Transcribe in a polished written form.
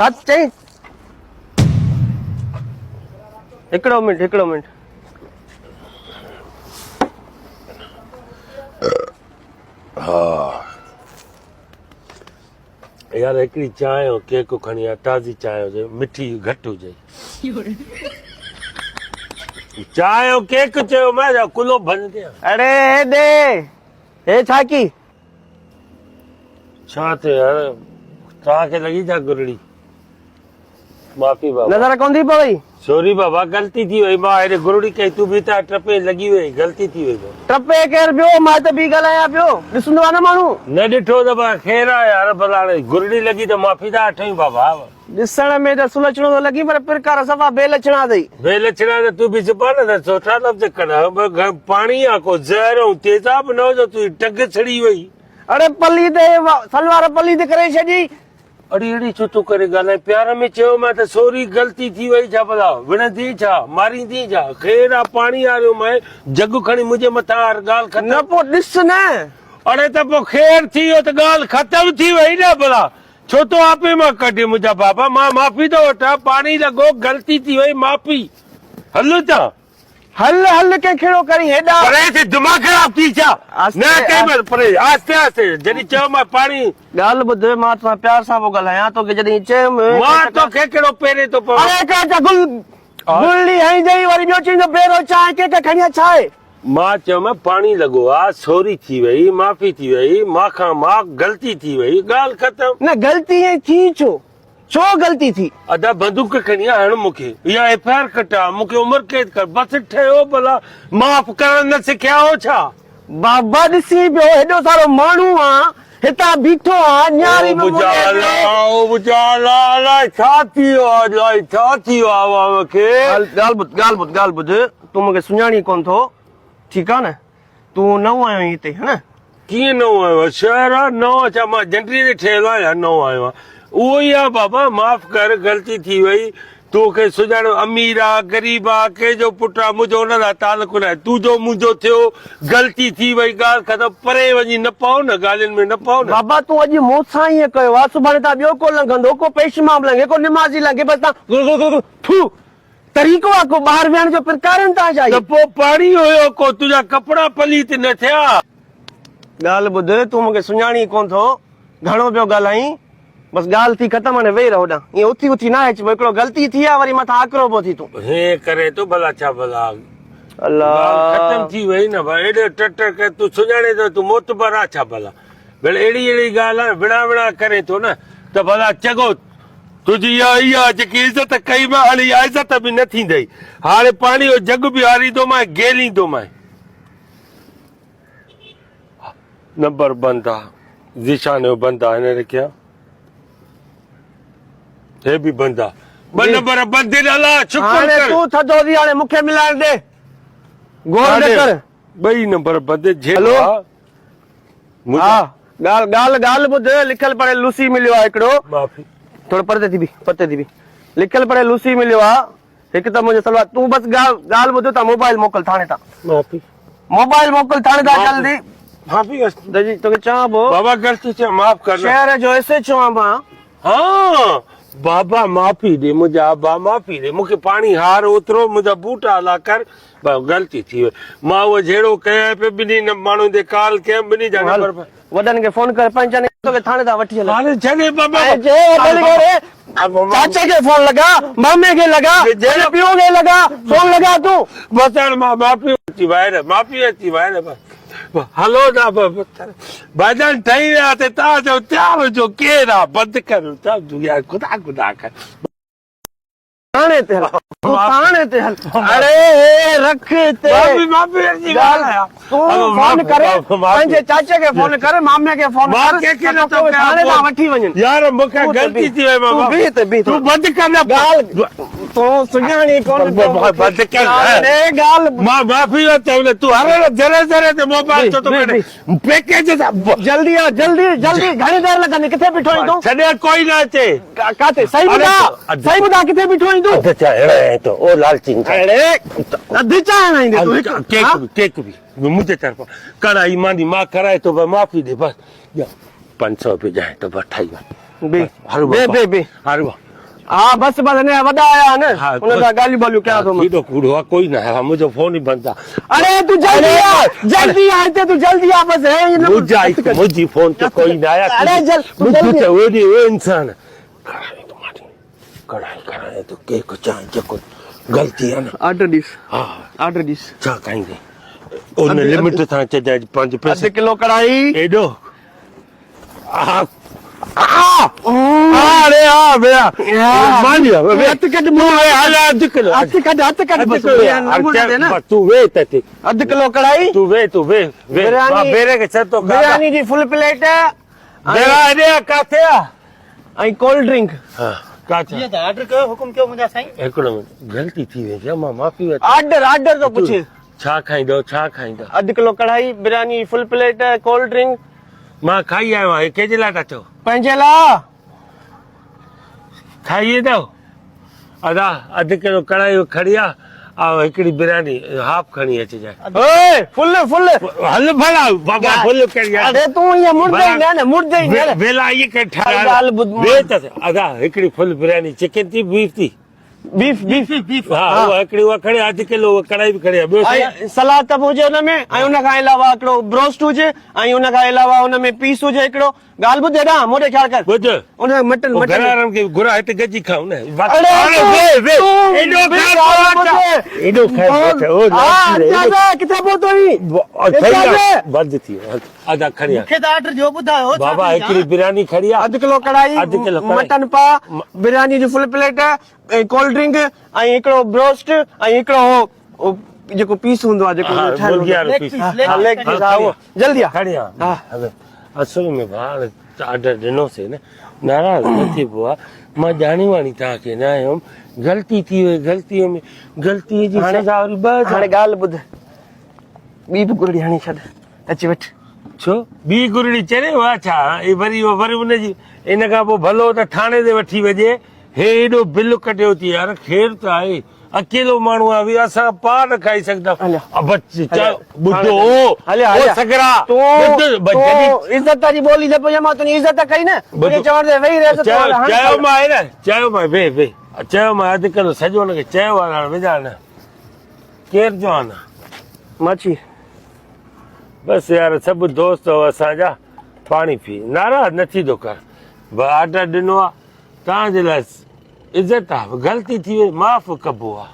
हथ चई हिकिड़ो मिंट हाँ यार हिकिड़ी चांहि हो केक खणी आ ताज़ी चांहि हुजे मिठी घटि हुजे चांहि हो केक चयो मैं कुलो भन दियां अरे दे हे छा की छा थियो यार तव्हांखे लॻी छा गुरड़ी माफ़ी बाबा नज़र कोन थी पई सॉरी बाबा गलती थी वई मां हेॾे गुरड़ी कई तूं बि त टपे लॻी वई गलती थी वई टपे केर पियो मां त बि ॻाल्हायां पियो ॾिसंदो आहे न माण्हू न ॾिठो त बा ख़ैर आहे यार भला हाणे गुरड़ी लॻी त माफ़ी था वठूं बाबा ॾिसण में त सुलक्षणो थो लॻी पर पिरकार सफ़ा बेलक्षणा अथई बेलक्षणा त तूं बि चुप न त सुठा लफ़्ज़ कढ पाणी आहे को ज़हर ऐं तेज़ाब न हुजो तूं टंग छड़ी वई अरे पली ते सलवार पली ते करे छॾी अड़ी अड़ी छो तूं करे ॻाल्हाए प्यार में चयो मां त सॉरी गलती थी वई छा भला विढ़ंदी छा मारींदी छा ख़ैर आहे पाणी आरियो मैं जग खणी मुंहिंजे मथां हर ॻाल्हि ख़तमु न पोइ ॾिस न अड़े त पोइ ख़ैर थी वियो त ॻाल्हि ख़तमु थी वई न भला छो तो आपे मां कढी मुंहिंजा बाबा मां माफ़ी थो वठां पाणी लॻो गलती थी वई माफ़ी हल था हल हल के खेड़ो करी हेॾा परे से दिमाग़ ख़राब थी छा न कई परे आस्ते आस्ते जॾहिं चयो मां पाणी ॻाल्हि ॿुध मां तोसां प्यार सां पियो ॻाल्हायां तोखे जॾहिं चयुमि मां तोखे कहिड़ो पहिरें थो पवां अरे का गुल गुल्ली हई जई वरी ॿियो चईंदो बेरो छा आहे के खणी छा आहे मां चयोमांइ पाणी लॻो आहे सॉरी थी वई माफ़ी थी वई मां मां गलती थी वई ॻाल्हि ख़तमु न ग़लती ऐं थी छो गलती थी अदा बंदूक खणी हण मूंखे या एफआईआर कटा मूंखे उमिरि कैद कर बसि ठहियो भला माफ़ करण न सिखिया हो छा बाबा ॾिसी पियो हेॾो सारो माण्हू आहे हितां बीठो आहे न्यारी छा थी वियो आहे छा थी वियो आहे मूंखे ॻाल्हि ॿुध तूं मूंखे सुञाणी कोन थो ठीकु आहे न तूं नओं आयो हिते है न कीअं नओं आयो आहे शहर आहे नओं अच्छा मां झंडरी ते ठहियल आहियां नओं आयो आहे उहो ई आहे बाबा माफ़ कर गलती थी वई तोखे सुञाणो अमीर आहे गरीब आहे कंहिंजो पुटु आहे मुंहिंजो हुन सां तालुक न आहे तुंहिंजो मुंहिंजो थियो गलती थी वई ॻाल्हि ख़तमु परे वञी न पाओ न ॻाल्हियुनि में न पाओ न बाबा तूं अॼु मूंसां ईअं कयो आहे सुभाणे तव्हां ॿियो को लंघंदो को पेशमाम लंघे को निमाज़ी लंघे बसि तव्हां तरीक़ो आहे को ॿाहिरि विहण जो प्रकारनि तव्हां जा त पोइ पाणी हुयो को तुंहिंजा कपिड़ा पलीत न थिया ॻाल्हि ॿुध तूं मूंखे सुञाणी कोन थो घणो पियो ॻाल्हाई बस ॻाल्हि थी ख़तमु हाणे वेही रहो होॾां ईअं उथी उथी न अच हिकिड़ो ग़लती थी आहे वरी मथां आकरो पियो थी तूं हे करे थो भला छा भला अल्लाह ख़तमु थी वई न भाई एॾो टट कर तूं सुञाणे थो तूं मोतबर आहे छा भला भले अहिड़ी ॻाल्हि आहे विड़ा विड़ा करे थो न त भला चङो तुंहिंजी इहा जेकी इज़त कई मां हाणे इहा इज़त बि न थींदई हाणे पाणी जो जग बि हारींदोमांइ गेलींदोमांइ नंबर बंदि आहे ज़ीशान जो बंदि आहे हिन रखिया हे बि बंदि आहे ॿ नंबर बंदि हाणे तूं थधो थी हाणे मूंखे मिलाइण ॾे गौर कर ॿई नंबर बंदि हेलो हा ॻाल्हि ॿुध लिखियल पढ़ियल लूसी मिलियो आहे हिकिड़ो माफ़ी थोरो परते थी बि लिखियल पढ़ियल लूसी मिलियो आहे हिकु त मुंहिंजो सलवार तूं बसि ॻाल्हि ॿुध त मोबाइल मोकिल थाणे तां माफ़ी मोबाइल मोकिल थाणे तां जल्दी माफ़ी तोखे चवां पियो बाबा गलती थियो माफ़ कर शहर जो ऐसे चवां मां हाँ बाबा माफ़ी ॾे मुंहिंजा अबा माफ़ी ॾे मूंखे पाणी हार ओतिरो मुंहिंजा बूट हला कर गलती थी वई मां उहो जहिड़ो कयां पियो ॿिन्ही माण्हुनि ते कॉल कयमि ॿिन्ही जा नंबर वॾनि खे फोन कर पंहिंजनि तोखे थाणे तां वठी हल हाणे छॾे बाबा चाचा खे फोन लॻा मामे खे लॻा पियो खे लॻा फोन लॻा तूं बसि हाणे मां माफ़ी अची ॿाहिरि हलो ना भॼन ठही विया त तव्हां चओ तयारु हुजो केरु आहे बंदि कर ख़ुदा कर थाणे ते हल थाणे ते हल अरे रख ते तूं फोन करे पंहिंजे चाचे खे फोन करे मामे खे फोन कर थाणे तां वठी वञनि यार मूंखे ग़लती थी वई बाबा तूं बंदि कर न ॻाल्हि तूं सुञाणी कोन बंदि कर ॻाल्हि मां माफ़ी चयो तूं हर जरे जरे ते मोबाइल छो थो करे पैकेज जल्दी आ जल्दी घणी देर लॻंदी किथे बीठो आहीं तूं छॾे कोई न अचे काथे सही ॿुधा किथे बीठो आहीं तूं अधु चांहि अहिड़े तो ओ लालची अधु चांहि आईंदे केक बि मुंहिंजे तरफ़ां कराई मानी मां कराए थो माफ़ी ॾे बसि 500 रुपया ॾियां थो बसि ठही वञ हाँ बस अने वॾा आया आहिनि हाँ, उन सां ॻाल्हियूं ॿोलियूं कयां थो मां। केॾो कूड़ो आहे कोई न आहे मुंहिंजो फोन ई बंदि आहे अरे तू जल्दी आ हिते तू जल्दी आ बस है ये मुंहिंजी फोन ते कोई न आया अरे तू मुंहिंजो जल्दी त ओॾी उहो इंसान कराए तो के को चाहे जेको ग़लती आहे न ऑर्डर ॾिस हा ऑर्डर ॾिस छा खाईंदे उन लिमिट सां चइजांइ 5 पैसे 1 किलो कढ़ाई एॾो अरे हाँ भैया मान लिया हथ कट अधु किलो हथ कट बस नमूना दे ना तू वे ते 1 किलो कढ़ाई तू वे बिरयानी बेरे के छतो बिरयानी जी फुल प्लेट बेरा काथे आ ऐं कोल्ड ड्रिंक हां काथे ये ऑर्डर कयो हुकुम कयो मुंहिंजा साईं। हिकिड़ो मिंट ग़लती थी वई आहे मां माफ़ी ऑर्डर तो पूछ छा खाईंदो 1 किलो कढ़ाई biryani full plate cold drink मां खाई आयो आहियां कंहिंजे लाइ था चओ पंहिंजे लाइ खाई ईंदव अदा 1 किलो कढ़ाई खड़ी आहे ऐं हिकिड़ी बिरयानी हाफ खणी अचिजांइ ओए फुल हल भला बाबा फुल करी अरे तू ये मुर्दे ही ना मुर्दे ही ना वेला ये के ॻाल्हि ॿुध मां। वे त अदा हिकिड़ी फुल बिरयानी चिकन थी बीफ थी बीफ हा उहा हिकिड़ी उहा खणे 1 किलो उहा कढ़ाई बि खणी आहे ॿियो छा? ऐं सलाद त हुजे हुन में ऐं हुन खां अलावा हिकिड़ो ब्रोस्ट हुजे ऐं हुन खां अलावा हुन में पीस हुजे हिकिड़ो ॻाल्हि ॿुध हेॾां मोटे ख्याल कर ॿुध हुन मटन घर वारनि खे घुरा हिते गॾिजी खाऊं न अरे एॾो किथे पहुतो ही बंदि थी वियो अदा खणी मूंखे त ऑर्डर जो ॿुधायो बाबा हिकिड़ी बिरयानी खड़ी आहे 1 किलो कढ़ाई 1 किलो कढ़ाई। मटन पा बिरयानी जी फुल प्लेट ऐं कोल्ड ड्रिंक ऐं हिकिड़ो ब्रोस्ट ऐं हिकिड़ो हो जेको पीस हूंदो आहे जेको हाँ, ठहियल मुर्गी हूंदो वारो आहे। पीस। हाँ, लेग पीस हा उहो जल्दी आ खणी आ हा। હવે असुल में भाउ ऑर्डर ॾिनो से न नाराज़ न थी पोइ आहे मां ॼाणी वाणी तव्हांखे न आयुमि ग़लती थी वई ग़लतीअ जी सज़ा वरी ॿ हाणे ॻाल्हि ॿुध ॿी बि गुरड़ी हणी छॾ अची वठ छो ॿी गुरड़ी चरे वा छा वरी हुनजी इन खां पोइ भलो त थाणे ते वठी वञे हे एॾो बिल कटियो थी यार ख़ैर त आहे अकेलो माण्हू आहे बि असां पाउ न खाई सघंदा इज़त जी ॿोली न पई मां तुंहिंजी इज़त कई न चवण ते वेही रहियसि चयो मां न चयो मां वे चयो मां 1 किलो सॼो हुनखे चयो आहे हाणे विझा न केरु चवां न मच्छी बसि यार सभु दोस्त हो असांजा पाणी पी नाराज़ न थींदो कर ऑर्डर ॾिनो आहे तव्हांजे लाइ इज़त आहे ग़लती थी वई माफ़ कबो आहे